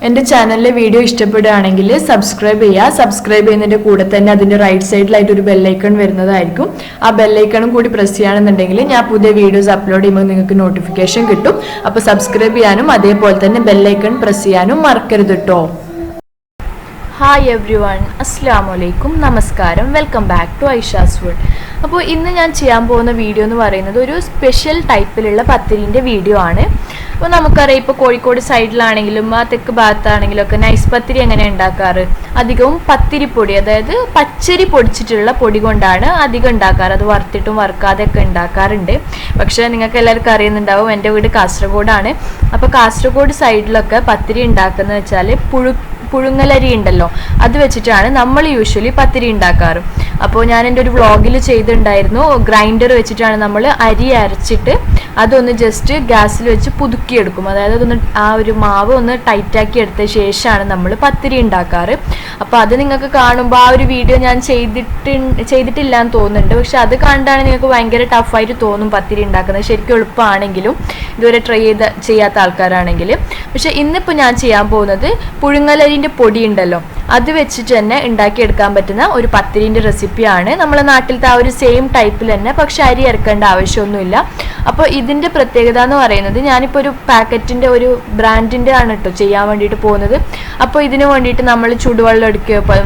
എൻ്റെ ചാനലിലെ വീഡിയോ ഇഷ്ടപ്പെടുകയാണെങ്കിൽ സബ്സ്ക്രൈബ് ചെയ്യുക. സബ്സ്ക്രൈബ് ചെയ്യുന്നതിൻ്റെ കൂടെ തന്നെ അതിൻ്റെ റൈറ്റ് സൈഡിലായിട്ട് ഒരു ബെല്ലൈക്കൺ വരുന്നതായിരിക്കും. ആ ബെല്ലൈക്കണും കൂടി പ്രസ് ചെയ്യുകയാണെന്നുണ്ടെങ്കിൽ ഞാൻ പുതിയ വീഡിയോസ് അപ്ലോഡ് ചെയ്യുമ്പോൾ നിങ്ങൾക്ക് നോട്ടിഫിക്കേഷൻ കിട്ടും. അപ്പോൾ സബ്സ്ക്രൈബ് ചെയ്യാനും അതേപോലെ തന്നെ ബെല്ലൈക്കൺ പ്രസ് ചെയ്യാനും മറക്കരുത് കേട്ടോ. ഹായ് എവ്രി വൺ, അസ്സലാമു അലൈക്കും, നമസ്കാരം, welcome back to Aisha's food. അപ്പോൾ ഇന്ന് ഞാൻ ചെയ്യാൻ പോകുന്ന വീഡിയോ എന്ന് പറയുന്നത് ഒരു സ്പെഷ്യൽ ടൈപ്പിലുള്ള പത്തിരിൻ്റെ വീഡിയോ ആണ്. അപ്പോൾ നമുക്കറിയാം, ഇപ്പോൾ കോഴിക്കോട് സൈഡിലാണെങ്കിലും ആ തെക്ക് ഭാഗത്താണെങ്കിലും ഒക്കെ നൈസ് പത്തിരി എങ്ങനെ ഉണ്ടാക്കാറ്, അധികവും പത്തിരിപ്പൊടി, അതായത് പച്ചരി പൊടിച്ചിട്ടുള്ള പൊടി കൊണ്ടാണ് അധികം ഉണ്ടാക്കാറ്. അത് വറുത്തിട്ടും വറുക്കാതെയൊക്കെ ഉണ്ടാക്കാറുണ്ട്. പക്ഷേ നിങ്ങൾക്ക് എല്ലാവർക്കും അറിയുന്നുണ്ടാവും, എൻ്റെ വീട് കാസർഗോഡാണ്. അപ്പോൾ കാസർഗോഡ് സൈഡിലൊക്കെ പത്തിരി ഉണ്ടാക്കുന്നത് വെച്ചാൽ പുഴുങ്ങലരി ഉണ്ടല്ലോ, അത് വെച്ചിട്ടാണ് നമ്മൾ യൂഷ്വലി പത്തിരി ഉണ്ടാക്കാറ്. അപ്പോൾ ഞാൻ എൻ്റെ ഒരു വ്ളോഗിൽ ചെയ്തിട്ടുണ്ടായിരുന്നു, ഗ്രൈൻഡർ വെച്ചിട്ടാണ് നമ്മൾ അരി അരച്ചിട്ട് അതൊന്ന് ജസ്റ്റ് ഗ്യാസിൽ വെച്ച് പുതുക്കിയെടുക്കും. അതായത് അതൊന്ന് ആ ഒരു മാവ് ഒന്ന് ടൈറ്റാക്കി എടുത്ത ശേഷമാണ് നമ്മൾ പത്തിരി ഉണ്ടാക്കാറ്. അപ്പോൾ അത് നിങ്ങൾക്ക് കാണുമ്പോൾ ആ ഒരു വീഡിയോ ഞാൻ ചെയ്തിട്ടില്ല എന്ന് തോന്നുന്നുണ്ട്. പക്ഷെ അത് കണ്ടാണ് നിങ്ങൾക്ക് ഭയങ്കര ടഫായിട്ട് തോന്നും പത്തിരി ഉണ്ടാക്കുന്നത്. ശരിക്കും എളുപ്പമാണെങ്കിലും ഇതുവരെ ചെയ്യാത്ത ആൾക്കാരാണെങ്കിൽ. പക്ഷെ ഇന്നിപ്പോൾ ഞാൻ ചെയ്യാൻ പോകുന്നത് പുഴുങ്ങലരിൻ്റെ പൊടി ഉണ്ടല്ലോ, അത് വെച്ചിട്ട് തന്നെ ഉണ്ടാക്കിയെടുക്കാൻ പറ്റുന്ന ഒരു പത്തിരിൻ്റെ റെസിപ്പിയാണ്. നമ്മളെ നാട്ടിലത്തെ ആ ഒരു സെയിം ടൈപ്പിൽ തന്നെ, പക്ഷെ അരി ഇറക്കേണ്ട ആവശ്യമൊന്നുമില്ല. അപ്പോൾ ഇതിൻ്റെ പ്രത്യേകത എന്ന് പറയുന്നത്, ഞാനിപ്പോൾ ഒരു പാക്കറ്റിൻ്റെ ഒരു ബ്രാൻഡിൻ്റെ ആണ് കേട്ടോ ചെയ്യാൻ വേണ്ടിയിട്ട് പോകുന്നത്. അപ്പോൾ ഇതിന് വേണ്ടിയിട്ട് നമ്മൾ ചൂടുവെള്ളം എടുക്കുക,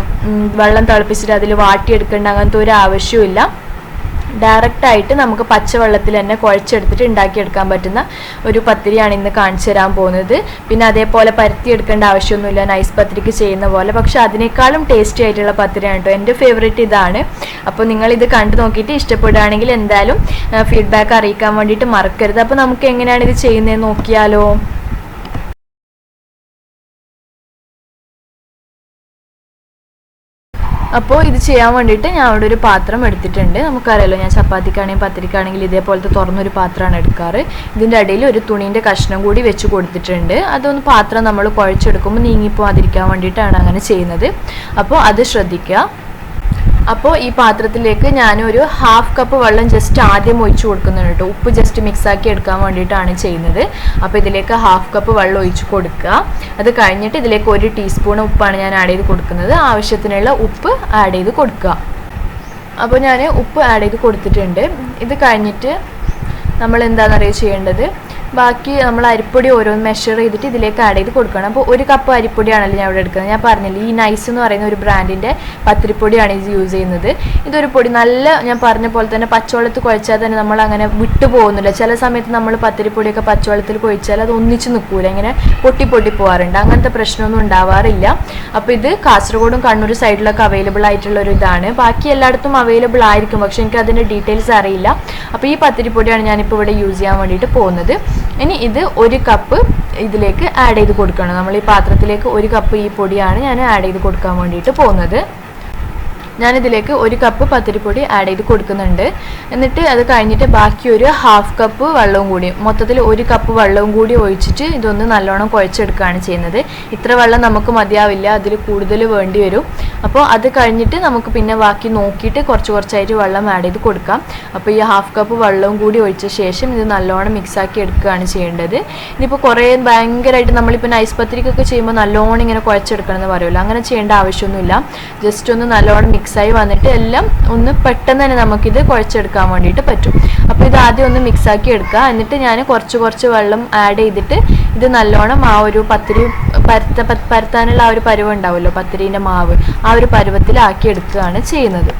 വെള്ളം തിളപ്പിച്ചിട്ട് അതിൽ വാട്ടിയെടുക്കേണ്ട അങ്ങനത്തെ ഒരു ആവശ്യമില്ല. ഡയറക്റ്റായിട്ട് നമുക്ക് പച്ചവെള്ളത്തിൽ തന്നെ കുഴച്ചെടുത്തിട്ട് ഉണ്ടാക്കിയെടുക്കാൻ പറ്റുന്ന ഒരു പത്തിരിയാണ് ഇന്ന് കാണിച്ചു തരാൻ പോകുന്നത്. പിന്നെ അതേപോലെ പരത്തിയെടുക്കേണ്ട ആവശ്യമൊന്നുമില്ല നൈസ് പത്തിരിക്ക് ചെയ്യുന്ന പോലെ, പക്ഷെ അതിനേക്കാളും ടേസ്റ്റി ആയിട്ടുള്ള പത്തിരിയാണ് കേട്ടോ. എൻ്റെ ഫേവറേറ്റ് ഇതാണ്. അപ്പോൾ നിങ്ങളിത് കണ്ടു നോക്കിയിട്ട് ഇഷ്ടപ്പെടുകയാണെങ്കിൽ എന്തായാലും ഫീഡ്ബാക്ക് അറിയിക്കാൻ വേണ്ടിയിട്ട് മറക്കരുത്. അപ്പോൾ നമുക്ക് എങ്ങനെയാണ് ഇത് ചെയ്യുന്നതെന്ന് നോക്കിയാലോ. അപ്പോൾ ഇത് ചെയ്യാൻ വേണ്ടിയിട്ട് ഞാൻ അവിടെ ഒരു പാത്രം എടുത്തിട്ടുണ്ട്. നമുക്കറിയാലോ, ഞാൻ ചപ്പാത്തിക്കാണെങ്കിലും പത്തിരിക്കാണെങ്കിലും ഇതേപോലത്തെ തുറന്നൊരു പാത്രമാണ് എടുക്കാറ്. ഇതിൻ്റെ ഇടയിൽ ഒരു തുണീൻ്റെ കഷ്ണം കൂടി വെച്ച് കൊടുത്തിട്ടുണ്ട്. അതൊന്ന് പാത്രം നമ്മൾ കുഴച്ചെടുക്കുമ്പോൾ നീങ്ങിപ്പോകാതിരിക്കാൻ വേണ്ടിയിട്ടാണ് അങ്ങനെ ചെയ്യുന്നത്. അപ്പോൾ അത് ശ്രദ്ധിക്കുക. അപ്പോൾ ഈ പാത്രത്തിലേക്ക് ഞാനൊരു 1/2 കപ്പ് വെള്ളം ജസ്റ്റ് ആദ്യം ഒഴിച്ചു കൊടുക്കുന്നുണ്ട് കേട്ടോ. ഉപ്പ് ജസ്റ്റ് മിക്സാക്കി എടുക്കാൻ വേണ്ടിയിട്ടാണ് ചെയ്യുന്നത്. അപ്പോൾ ഇതിലേക്ക് 1/2 കപ്പ് വെള്ളം ഒഴിച്ച് കൊടുക്കുക. അത് കഴിഞ്ഞിട്ട് ഇതിലേക്ക് 1 ടീസ്പൂൺ ഉപ്പാണ് ഞാൻ ആഡ് ചെയ്ത് കൊടുക്കുന്നത്. ആവശ്യത്തിനുള്ള ഉപ്പ് ആഡ് ചെയ്ത് കൊടുക്കുക. അപ്പോൾ ഞാൻ ഉപ്പ് ആഡ് ചെയ്ത് കൊടുത്തിട്ടുണ്ട്. ഇത് കഴിഞ്ഞിട്ട് നമ്മൾ എന്താണെന്നറിയാം ചെയ്യേണ്ടത്, ബാക്കി നമ്മൾ അരിപ്പൊടി ഓരോന്ന് മെഷർ ചെയ്തിട്ട് ഇതിലേക്ക് ആഡ് ചെയ്ത് കൊടുക്കണം. അപ്പോൾ 1 കപ്പ് അരിപ്പൊടിയാണല്ലോ ഞാൻ ഇവിടെ എടുക്കുന്നത്. ഞാൻ പറഞ്ഞില്ല, ഈ നൈസ് എന്ന് പറയുന്ന ഒരു ബ്രാൻഡിൻ്റെ പത്തിരിപ്പൊടിയാണ് ഇത് യൂസ് ചെയ്യുന്നത്. ഇതൊരു പൊടി നല്ല, ഞാൻ പറഞ്ഞ പോലെ തന്നെ പച്ചവെള്ളത്തിൽ കുഴച്ചാൽ തന്നെ നമ്മൾ അങ്ങനെ വിട്ടു പോകുന്നില്ല. ചില സമയത്ത് നമ്മൾ പത്തിരിപ്പൊടിയൊക്കെ പച്ചവെള്ളത്തിൽ കുഴച്ചാൽ അത് ഒന്നിച്ച് നിൽക്കൂല, ഇങ്ങനെ പൊട്ടി പോകാറുണ്ട്. അങ്ങനത്തെ പ്രശ്നമൊന്നും ഉണ്ടാവാറില്ല. അപ്പോൾ ഇത് കാസർഗോഡും കണ്ണൂർ സൈഡിലൊക്കെ അവൈലബിൾ ആയിട്ടുള്ള ഒരു ഇതാണ്. ബാക്കി എല്ലായിടത്തും അവൈലബിൾ ആയിരിക്കും, പക്ഷെ എനിക്ക് അതിൻ്റെ ഡീറ്റെയിൽസ് അറിയില്ല. അപ്പോൾ ഈ പത്തിരിപ്പൊടിയാണ് ഞാനിപ്പോൾ ഇവിടെ യൂസ് ചെയ്യാൻ വേണ്ടിയിട്ട് പോകുന്നത്. ഇനി ഇത് 1 കപ്പ് ഇതിലേക്ക് ആഡ് ചെയ്ത് കൊടുക്കണം. നമ്മൾ ഈ പാത്രത്തിലേക്ക് 1 കപ്പ് ഈ പൊടിയാണ് ഞാൻ ആഡ് ചെയ്ത് കൊടുക്കാൻ വേണ്ടിയിട്ട് പോകുന്നത്. ഞാനിതിലേക്ക് 1 കപ്പ് പത്തിരിപ്പൊടി ആഡ് ചെയ്ത് കൊടുക്കുന്നുണ്ട്. എന്നിട്ട് അത് കഴിഞ്ഞിട്ട് ബാക്കി ഒരു 1/2 കപ്പ് വെള്ളവും കൂടി, മൊത്തത്തിൽ 1 കപ്പ് വെള്ളവും കൂടി ഒഴിച്ചിട്ട് ഇതൊന്ന് നല്ലോണം കുഴച്ചെടുക്കുകയാണ് ചെയ്യുന്നത്. ഇത്ര വെള്ളം നമുക്ക് മതിയാവില്ല, അതിൽ കൂടുതൽ വേണ്ടി വരും. അപ്പോൾ അത് കഴിഞ്ഞിട്ട് നമുക്ക് പിന്നെ ബാക്കി നോക്കിയിട്ട് കുറച്ചായിട്ട് വെള്ളം ആഡ് ചെയ്ത് കൊടുക്കാം. അപ്പോൾ ഈ 1/2 കപ്പ് വെള്ളവും കൂടി ഒഴിച്ച ശേഷം ഇത് നല്ലോണം മിക്സാക്കി എടുക്കുകയാണ് ചെയ്യേണ്ടത്. ഇനിയിപ്പോൾ കുറേ ഭയങ്കരമായിട്ട് നമ്മളിപ്പോൾ നൈസ് പത്തിരിക്കൊക്കെ ചെയ്യുമ്പോൾ നല്ലോണം ഇങ്ങനെ കുഴച്ചെടുക്കണം എന്ന് പറയുമല്ലോ, അങ്ങനെ ചെയ്യേണ്ട ആവശ്യമൊന്നുമില്ല. ജസ്റ്റ് ഒന്ന് നല്ലോണം മിക്സായി വന്നിട്ട് എല്ലാം ഒന്ന് പെട്ടെന്ന് തന്നെ നമുക്കിത് കുഴച്ചെടുക്കാൻ വേണ്ടിയിട്ട് പറ്റും. അപ്പോൾ ഇത് ആദ്യം ഒന്ന് മിക്സാക്കി എടുക്കുക. എന്നിട്ട് ഞാൻ കുറച്ച് വെള്ളം ആഡ് ചെയ്തിട്ട് ഇത് നല്ലോണം ആ ഒരു പത്തിരി പരത്താനുള്ള ആ ഒരു പരുവം ഉണ്ടാവുമല്ലോ, പത്തിരീൻ്റെ മാവ്, ആ ഒരു പരുവത്തിലാക്കി എടുക്കുകയാണ് ചെയ്യുന്നത്.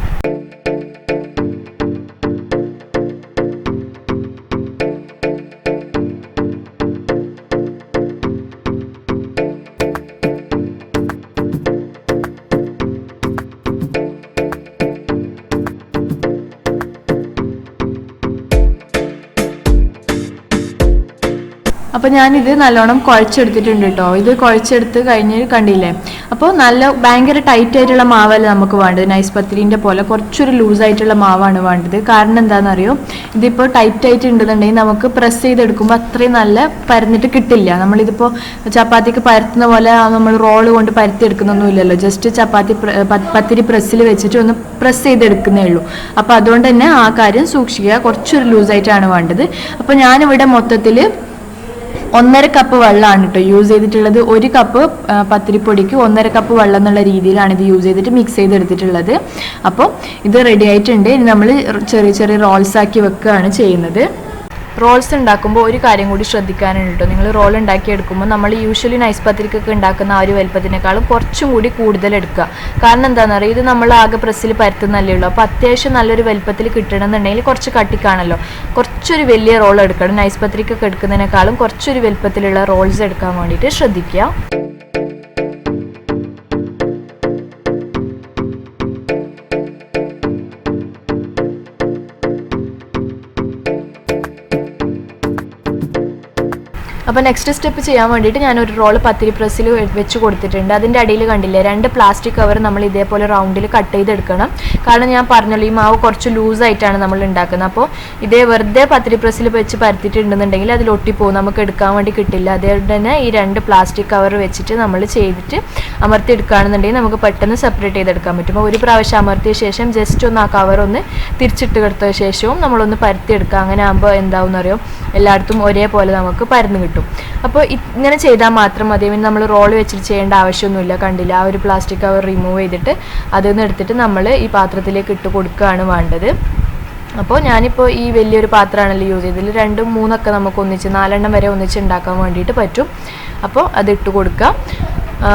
അപ്പോൾ ഞാനിത് നല്ലോണം കുഴച്ചെടുത്തിട്ടുണ്ട് കേട്ടോ. ഇത് കുഴച്ചെടുത്ത് കഴിഞ്ഞ് കണ്ടില്ലേ. അപ്പോൾ നല്ല ഭയങ്കര ടൈറ്റ് ആയിട്ടുള്ള മാവല്ല നമുക്ക് വേണ്ടത്. നൈസ് പത്തിരീൻ്റെ പോലെ കുറച്ചൊരു ലൂസായിട്ടുള്ള മാവാണ് വേണ്ടത്. കാരണം എന്താണെന്നറിയോ, ഇതിപ്പോൾ ടൈറ്റ് ആയിട്ട് ഉണ്ടെന്നുണ്ടെങ്കിൽ നമുക്ക് പ്രസ് ചെയ്തെടുക്കുമ്പോൾ അത്രയും നല്ല പരന്നിട്ട് കിട്ടില്ല. നമ്മളിതിപ്പോൾ ചപ്പാത്തിക്ക് പരത്തുന്ന പോലെ നമ്മൾ റോള് കൊണ്ട് പരത്തിയെടുക്കുന്നൊന്നും ഇല്ലല്ലോ. ജസ്റ്റ് പത്തിരി പ്രസ്സിൽ വെച്ചിട്ട് ഒന്ന് പ്രസ് ചെയ്തെടുക്കുന്നേ ഉള്ളൂ. അപ്പോൾ അതുകൊണ്ട് തന്നെ ആ കാര്യം സൂക്ഷിക്കുക, കുറച്ചൊരു ലൂസായിട്ടാണ് വേണ്ടത്. അപ്പോൾ ഞാനിവിടെ മൊത്തത്തിൽ 1.5 കപ്പ് വെള്ളമാണ് കേട്ടോ യൂസ് ചെയ്തിട്ടുള്ളത്. 1 കപ്പ് പത്തിരിപ്പൊടിക്ക് 1.5 കപ്പ് വെള്ളം എന്നുള്ള രീതിയിലാണ് ഇത് യൂസ് ചെയ്തിട്ട് മിക്സ് ചെയ്തെടുത്തിട്ടുള്ളത്. അപ്പോൾ ഇത് റെഡി ആയിട്ടുണ്ട്. ഇനി നമ്മൾ ചെറിയ ചെറിയ റോൾസ് ആക്കി വെക്കുകയാണ് ചെയ്യുന്നത്. റോൾസ് ഉണ്ടാക്കുമ്പോൾ ഒരു കാര്യം കൂടി ശ്രദ്ധിക്കാനുണ്ട് കേട്ടോ. നിങ്ങൾ റോൾ ഉണ്ടാക്കി എടുക്കുമ്പോൾ നമ്മൾ യൂഷ്വലി നൈസ് പത്തിരിക്കൊക്കെ ഉണ്ടാക്കുന്ന ആ ഒരു വലുപ്പത്തിനേക്കാളും കുറച്ചും കൂടി കൂടുതൽ എടുക്കുക. കാരണം എന്താണെന്ന് അറിയാം, ഇത് നമ്മൾ ആകെ പ്രസ്സിൽ പരത്തുന്നല്ലേ ഉള്ളൂ. അപ്പോൾ അത്യാവശ്യം നല്ലൊരു വലുപ്പത്തിൽ കിട്ടണമെന്നുണ്ടെങ്കിൽ കുറച്ച് കട്ടിക്കാണല്ലോ, കുറച്ചൊരു വലിയ റോൾ എടുക്കണം. നൈസ് പത്തിരിക്കൊക്കെ എടുക്കുന്നതിനേക്കാളും കുറച്ചൊരു വലുപ്പത്തിലുള്ള റോൾസ് എടുക്കാൻ വേണ്ടിയിട്ട് ശ്രദ്ധിക്കുക. അപ്പോൾ നെക്സ്റ്റ് സ്റ്റെപ്പ് ചെയ്യാൻ വേണ്ടിയിട്ട് ഞാനൊരു റോൾ പത്തിരി പ്രസ്സിൽ വെച്ച് കൊടുത്തിട്ടുണ്ട്. അതിൻ്റെ അടിയിൽ കണ്ടില്ലേ 2 പ്ലാസ്റ്റിക് കവർ നമ്മൾ ഇതേപോലെ റൗണ്ടിൽ കട്ട് ചെയ്തെടുക്കണം. കാരണം ഞാൻ പറഞ്ഞല്ലോ ഈ മാവ് കുറച്ച് ലൂസായിട്ടാണ് നമ്മൾ ഉണ്ടാക്കുന്നത്. അപ്പോൾ ഇതേ വെറുതെ പത്തിരി പ്രസ്സിൽ വെച്ച് പരത്തിയിട്ടുണ്ടെന്നുണ്ടെങ്കിൽ അതിൽ ഒട്ടിപ്പോകും, നമുക്ക് എടുക്കാൻ വേണ്ടി കിട്ടില്ല. അതുകൊണ്ട് തന്നെ ഈ 2 പ്ലാസ്റ്റിക് കവർ വെച്ചിട്ട് നമ്മൾ ചെയ്തിട്ട് അമർത്തി എടുക്കുകയാണെന്നുണ്ടെങ്കിൽ നമുക്ക് പെട്ടെന്ന് സെപ്പറേറ്റ് ചെയ്തെടുക്കാൻ പറ്റും. അപ്പോൾ ഒരു പ്രാവശ്യം അമർത്തിയ ശേഷം ജസ്റ്റ് ഒന്ന് ആ കവർ ഒന്ന് തിരിച്ചിട്ട് കൊടുത്ത ശേഷവും നമ്മളൊന്ന് പരത്തിയെടുക്കുക. അങ്ങനെ ആകുമ്പോൾ എന്താവും അറിയോ, എല്ലായിടത്തും ഒരേപോലെ നമുക്ക് പരന്ന് കിട്ടും. അപ്പോൾ ഇങ്ങനെ ചെയ്താൽ മാത്രം മതി. നമ്മൾ റോൾ വെച്ചിട്ട് ചെയ്യേണ്ട ആവശ്യമൊന്നുമില്ല. കണ്ടില്ല, ആ ഒരു പ്ലാസ്റ്റിക് കവർ റിമൂവ് ചെയ്തിട്ട് അതിൽ നിന്ന് എടുത്തിട്ട് നമ്മൾ ഈ പാത്രത്തിലേക്ക് ഇട്ട് കൊടുക്കുകയാണ് വേണ്ടത്. അപ്പോൾ ഞാനിപ്പോൾ ഈ വലിയൊരു പാത്രമാണല്ലോ യൂസ് ചെയ്തതിൽ 2, 3 ഒക്കെ നമുക്ക് ഒന്നിച്ച് 4 എണ്ണം വരെ ഒന്നിച്ച് ഉണ്ടാക്കാൻ വേണ്ടിയിട്ട് പറ്റും. അപ്പോൾ അത് ഇട്ട് കൊടുക്കാം.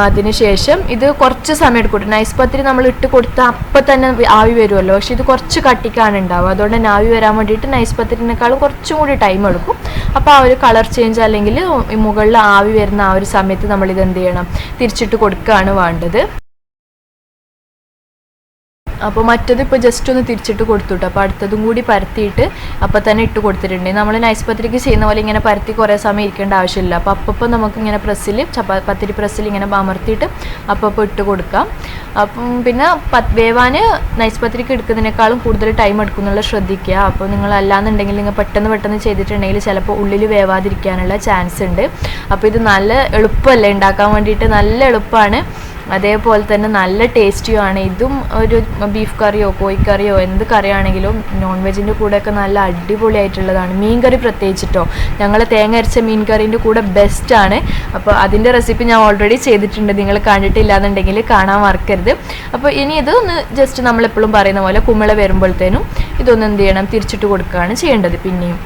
അതിനുശേഷം ഇത് കുറച്ച് സമയം എടുക്കും. നൈസ് പത്തിരി നമ്മൾ ഇട്ട് കൊടുത്താൽ അപ്പം തന്നെ ആവി വരുമല്ലോ, പക്ഷെ ഇത് കുറച്ച് കട്ടിക്കാണ് ഉണ്ടാവുക. അതുകൊണ്ട് തന്നെ ആവി വരാൻ വേണ്ടിയിട്ട് നൈസ് പത്തിരിനേക്കാളും കുറച്ചും കൂടി ടൈം എടുക്കും. അപ്പോൾ ആ ഒരു കളർ ചേഞ്ച് അല്ലെങ്കിൽ മുകളിൽ ആവി വരുന്ന ആ ഒരു സമയത്ത് നമ്മളിത് എന്ത് ചെയ്യണം, തിരിച്ചിട്ട് കൊടുക്കുകയാണ് വേണ്ടത്. അപ്പോൾ മറ്റത് ഇപ്പോൾ ജസ്റ്റ് ഒന്ന് തിരിച്ചിട്ട് കൊടുത്തുട്ടോ. അപ്പോൾ അടുത്തതും കൂടി പരത്തിയിട്ട് അപ്പം തന്നെ ഇട്ട് കൊടുത്തിട്ടുണ്ട്. നമ്മൾ നൈസ് പത്തിരിക്ക് ചെയ്യുന്ന പോലെ ഇങ്ങനെ പരത്തി കുറേ സമയം ഇരിക്കേണ്ട ആവശ്യമില്ല. അപ്പോൾ അപ്പം നമുക്ക് ഇങ്ങനെ പ്രസ്സിൽ പത്തിരി പ്രസ്സിൽ ഇങ്ങനെ അമർത്തിയിട്ട് അപ്പം ഇട്ട് കൊടുക്കാം. അപ്പം പിന്നെ വേവാൻ നൈസ് പത്തിരിക്ക് എടുക്കുന്നതിനേക്കാളും കൂടുതൽ ടൈം എടുക്കുന്നുള്ള ശ്രദ്ധിക്കുക. അപ്പോൾ നിങ്ങൾ അല്ലാന്നുണ്ടെങ്കിൽ നിങ്ങൾ പെട്ടെന്ന് ചെയ്തിട്ടുണ്ടെങ്കിൽ ചിലപ്പോൾ ഉള്ളിൽ വേവാതിരിക്കാനുള്ള ചാൻസ് ഉണ്ട്. അപ്പോൾ ഇത് നല്ല എളുപ്പമല്ലേ ഉണ്ടാക്കാൻ വേണ്ടിയിട്ട്, നല്ല എളുപ്പമാണ്. അതേപോലെ തന്നെ നല്ല ടേസ്റ്റിയുമാണ്. ഇതും ഒരു ബീഫ് കറിയോ കോഴിക്കറിയോ എന്ത് കറിയാണെങ്കിലും നോൺ വെജിൻ്റെ കൂടെയൊക്കെ നല്ല അടിപൊളിയായിട്ടുള്ളതാണ്. മീൻ കറി പ്രത്യേകിച്ചിട്ടോ, ഞങ്ങൾ തേങ്ങ അരച്ച മീൻ കറീൻ്റെ കൂടെ ബെസ്റ്റാണ്. അപ്പോൾ അതിൻ്റെ റെസിപ്പി ഞാൻ ഓൾറെഡി ചെയ്തിട്ടുണ്ട്, നിങ്ങൾ കണ്ടിട്ടില്ല എന്നുണ്ടെങ്കിൽ കാണാൻ മറക്കരുത്. അപ്പോൾ ഇനി ഇത് ഒന്ന് ജസ്റ്റ് നമ്മളെപ്പോഴും പറയുന്ന പോലെ കുമിള വരുമ്പോഴത്തേനും ഇതൊന്ന് എന്ത് ചെയ്യണം, തിരിച്ചിട്ട് കൊടുക്കുകയാണ് ചെയ്യേണ്ടത്. പിന്നെയും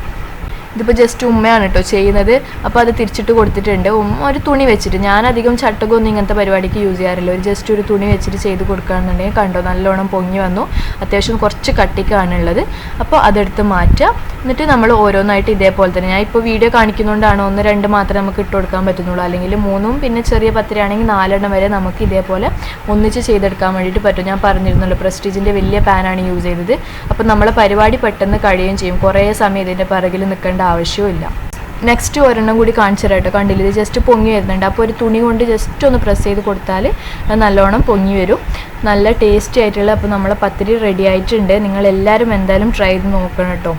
ഇതിപ്പോൾ ജസ്റ്റ് ഉമ്മയാണ് കേട്ടോ ചെയ്യുന്നത്. അപ്പോൾ അത് തിരിച്ചിട്ട് കൊടുത്തിട്ടുണ്ട്. ഒരു തുണി വെച്ചിട്ട്, ഞാനധികം ചട്ടകമൊന്നും ഇങ്ങനത്തെ പരിപാടിക്ക് യൂസ് ചെയ്യാറില്ല. ജസ്റ്റ് ഒരു തുണി വെച്ചിട്ട് ചെയ്ത് കൊടുക്കുകയാണെന്നുണ്ടെങ്കിൽ കണ്ടോ നല്ലോണം പൊങ്ങി വന്നു. അത്യാവശ്യം കുറച്ച് കട്ടിക്കാണുള്ളത്. അപ്പോൾ അതെടുത്ത് മാറ്റുക. എന്നിട്ട് നമ്മൾ ഓരോന്നായിട്ട് ഇതേപോലെ തന്നെ, ഞാൻ ഇപ്പോൾ വീഡിയോ കാണിക്കുന്നതുകൊണ്ടാണ് 1, 2 മാത്രമേ നമുക്ക് ഇട്ട് കൊടുക്കാൻ പറ്റുന്നുള്ളൂ. അല്ലെങ്കിൽ 3, പിന്നെ ചെറിയ പത്തിരിയാണെങ്കിൽ 4 എണ്ണം വരെ നമുക്ക് ഇതേപോലെ ഒന്നിച്ച് ചെയ്തെടുക്കാൻ വേണ്ടിയിട്ട് പറ്റും. ഞാൻ പറഞ്ഞിരുന്നല്ലോ പ്രസ്റ്റീജിൻ്റെ വലിയ പാനാണ് യൂസ് ചെയ്തത്. അപ്പോൾ നമ്മളെ പരിപാടി പെട്ടെന്ന് കഴിയുകയും ചെയ്യും. കുറേ സമയം ഇതിൻ്റെ പിറകിൽ നിൽക്കേണ്ട ആവശ്യമില്ല. നെക്സ്റ്റ് ഒരെണ്ണം കൂടി കാണിച്ചു തരാം കേട്ടോ. കണ്ടില്ല, ഇത് ജസ്റ്റ് പൊങ്ങി വരുന്നുണ്ട്. അപ്പോൾ ഒരു തുണി കൊണ്ട് ജസ്റ്റ് ഒന്ന് പ്രസ് ചെയ്ത് കൊടുത്താൽ അത് നല്ലോണം പൊങ്ങി വരും. നല്ല ടേസ്റ്റി ആയിട്ടുള്ള അപ്പോൾ നമ്മളെ പത്തിരി റെഡി ആയിട്ടുണ്ട്. നിങ്ങളെല്ലാവരും എന്തായാലും ട്രൈ ചെയ്ത് നോക്കണം കേട്ടോ.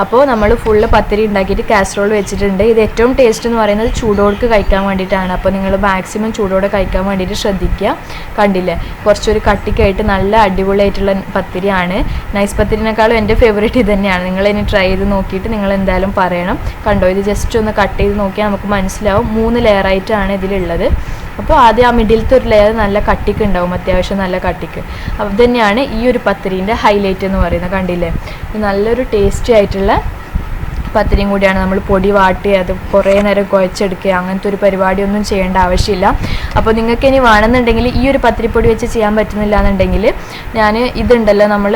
അപ്പോൾ നമ്മൾ ഫുള്ള് പത്തിരി ഉണ്ടാക്കിയിട്ട് കാസറോൾ വെച്ചിട്ടുണ്ട്. ഇത് ഏറ്റവും ടേസ്റ്റ് എന്ന് പറയുന്നത് ചൂടോടുക്ക് കഴിക്കാൻ വേണ്ടിയിട്ടാണ്. അപ്പോൾ നിങ്ങൾ മാക്സിമം ചൂടോടെ കഴിക്കാൻ വേണ്ടിയിട്ട് ശ്രദ്ധിക്കുക. കണ്ടില്ലേ, കുറച്ചൊരു കട്ടിക്കായിട്ട് നല്ല അടിപൊളിയായിട്ടുള്ള പത്തിരിയാണ്. നൈസ് പത്തിരിനേക്കാളും എൻ്റെ ഫേവറേറ്റ് ഇത് തന്നെയാണ്. നിങ്ങളിനി ട്രൈ ചെയ്ത് നോക്കിയിട്ട് നിങ്ങൾ എന്തായാലും പറയണം. കണ്ടോ, ഇത് ജസ്റ്റ് ഒന്ന് കട്ട് ചെയ്ത് നോക്കിയാൽ നമുക്ക് മനസ്സിലാവും. 3 ലെയറായിട്ടാണ് ഇതിലുള്ളത്. അപ്പോൾ ആദ്യം ആ മിഡിലത്തെ ഒരു ലെയർ നല്ല കട്ടിക്ക് ഉണ്ടാവും, അത്യാവശ്യം നല്ല കട്ടിക്ക്. അപ്പോൾ തന്നെയാണ് ഈ ഒരു പത്തിരീൻ്റെ ഹൈലൈറ്റ് എന്ന് പറയുന്നത്. കണ്ടില്ലേ, നല്ലൊരു ടേസ്റ്റി ആയിട്ടുള്ള പത്തിരിയും കൂടിയാണ്. നമ്മൾ പൊടി വാട്ടി അത് കുറേ നേരം കുഴച്ചെടുക്കുക അങ്ങനത്തെ ഒരു പരിപാടിയൊന്നും ചെയ്യേണ്ട ആവശ്യമില്ല. അപ്പോൾ നിങ്ങൾക്ക് ഇനി വേണമെന്നുണ്ടെങ്കിൽ ഈ ഒരു പത്തിരിപ്പൊടി വെച്ച് ചെയ്യാൻ പറ്റുന്നില്ല എന്നുണ്ടെങ്കിൽ ഞാൻ ഇതുണ്ടല്ലോ, നമ്മൾ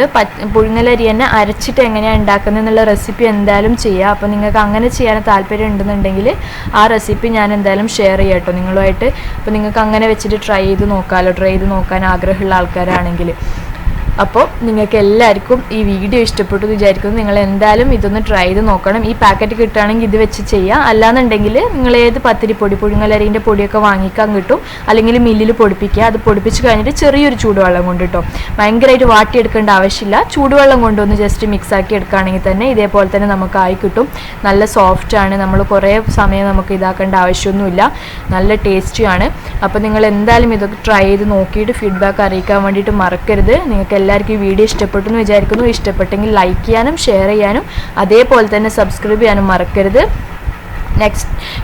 പുഴുങ്ങലരി തന്നെ അരച്ചിട്ട് എങ്ങനെയാണ് ഉണ്ടാക്കുന്നത് എന്നുള്ള റെസിപ്പി എന്തായാലും ചെയ്യുക. അപ്പോൾ നിങ്ങൾക്ക് അങ്ങനെ ചെയ്യാൻ താല്പര്യം ഉണ്ടെന്നുണ്ടെങ്കിൽ ആ റെസിപ്പി ഞാൻ എന്തായാലും ഷെയർ ചെയ്യാം കേട്ടോ നിങ്ങളുമായിട്ട്. അപ്പോൾ നിങ്ങൾക്ക് അങ്ങനെ വെച്ചിട്ട് ട്രൈ ചെയ്ത് നോക്കാൻ ആഗ്രഹമുള്ള ആൾക്കാരാണെങ്കിൽ. അപ്പോൾ നിങ്ങൾക്ക് എല്ലാവർക്കും ഈ വീഡിയോ ഇഷ്ടപ്പെട്ടു വിചാരിക്കുന്നു. നിങ്ങൾ എന്തായാലും ഇതൊന്ന് ട്രൈ ചെയ്ത് നോക്കണം. ഈ പാക്കറ്റ് കിട്ടുകയാണെങ്കിൽ ഇത് വെച്ച് ചെയ്യാം. അല്ലാന്നുണ്ടെങ്കിൽ നിങ്ങൾ ഏത് പത്തിരിപ്പൊടി പുഴുങ്ങലരീൻ്റെ പൊടിയൊക്കെ വാങ്ങിക്കാൻ കിട്ടും, അല്ലെങ്കിൽ മില്ലിൽ പൊടിപ്പിക്കുക. അത് പൊടിപ്പിച്ച് കഴിഞ്ഞിട്ട് ചെറിയൊരു ചൂടുവെള്ളം കൊണ്ട് കേട്ടോ, ഭയങ്കരമായിട്ട് വാട്ടിയെടുക്കേണ്ട ആവശ്യമില്ല. ചൂടുവെള്ളം കൊണ്ടൊന്ന് ജസ്റ്റ് മിക്സ് ആക്കി എടുക്കുകയാണെങ്കിൽ തന്നെ ഇതേപോലെ തന്നെ നമുക്ക് ആയി കിട്ടും. നല്ല സോഫ്റ്റാണ്. നമ്മൾ കുറേ സമയം നമുക്ക് ഇതാക്കേണ്ട ആവശ്യമൊന്നുമില്ല. നല്ല ടേസ്റ്റിയാണ്. അപ്പോൾ നിങ്ങൾ എന്തായാലും ഇതൊക്കെ ട്രൈ ചെയ്ത് നോക്കിയിട്ട് ഫീഡ്ബാക്ക് അറിയിക്കാൻ വേണ്ടിയിട്ട് മറക്കരുത്. നിങ്ങൾക്ക് എല്ലാവർക്കും ഈ വീഡിയോ ഇഷ്ടപ്പെട്ടു എന്ന് വിചാരിക്കുന്നു. ഇഷ്ടപ്പെട്ടെങ്കിൽ ലൈക്ക് ചെയ്യാനും ഷെയർ ചെയ്യാനും അതേപോലെ തന്നെ സബ്സ്ക്രൈബ് ചെയ്യാനും മറക്കരുത്.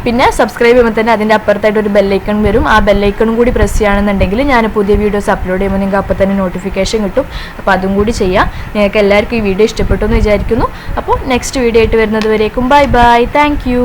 പിന്നെ സബ്സ്ക്രൈബ് ചെയ്യുമ്പോൾ തന്നെ അതിൻ്റെ അപ്പുറത്തായിട്ട് ഒരു ബെല്ലൈക്കൺ വരും. ആ ബെല്ലൈക്കണും കൂടി പ്രസ് ചെയ്യുകയാണെന്നുണ്ടെങ്കിൽ ഞാൻ പുതിയ വീഡിയോസ് അപ്ലോഡ് ചെയ്യുമ്പോൾ നിങ്ങൾക്ക് അപ്പോൾ തന്നെ നോട്ടിഫിക്കേഷൻ കിട്ടും. അപ്പോൾ അതും കൂടി ചെയ്യാം. നിങ്ങൾക്ക് എല്ലാവർക്കും ഈ വീഡിയോ ഇഷ്ടപ്പെട്ടു എന്ന് വിചാരിക്കുന്നു. അപ്പോൾ നെക്സ്റ്റ് വീഡിയോ ആയിട്ട് വരുന്നത് വരേക്കും ബൈ ബൈ. Thank you.